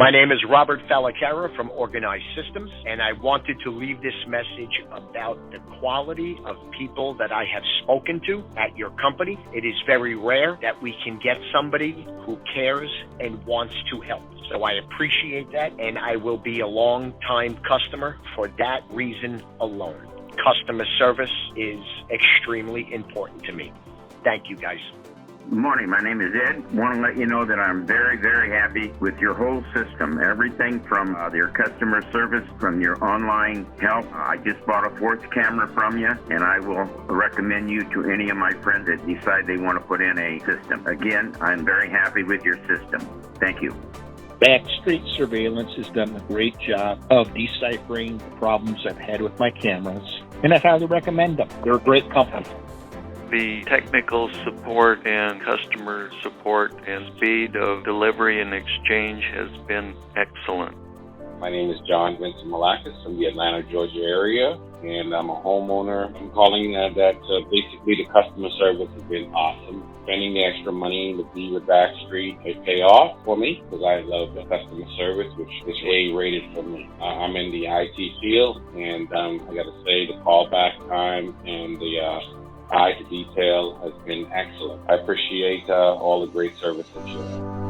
My name is Robert Falacara from Organized Systems, and I wanted to leave this message about the quality of people that I have spoken to at your company. It is very rare that we can get somebody who cares and wants to help. So I appreciate that, and I will be a long-time customer for that reason alone. Customer service is extremely important to me. Thank you, guys. Good morning. My name is Ed. Want to let you know that I'm very, very happy with your whole system. Everything from your customer service, from your online help. I just bought a fourth camera from you, and I will recommend you to any of my friends that decide they want to put in a system. Again, I'm very happy with your system. Thank you. Backstreet Surveillance has done a great job of deciphering the problems I've had with my cameras, and I highly recommend them. They're a great company. The technical support and customer support and speed of delivery and exchange has been excellent. My name is John Vincent Malakis from the Atlanta, Georgia area, and I'm a homeowner. I'm calling that basically the customer service has been awesome. Spending the extra money to be with Backstreet, they pay off for me because I love the customer service, which is A-rated for me. I'm in the IT field, and I got to say the callback time and the eye to detail has been excellent. I appreciate all the great service that you have.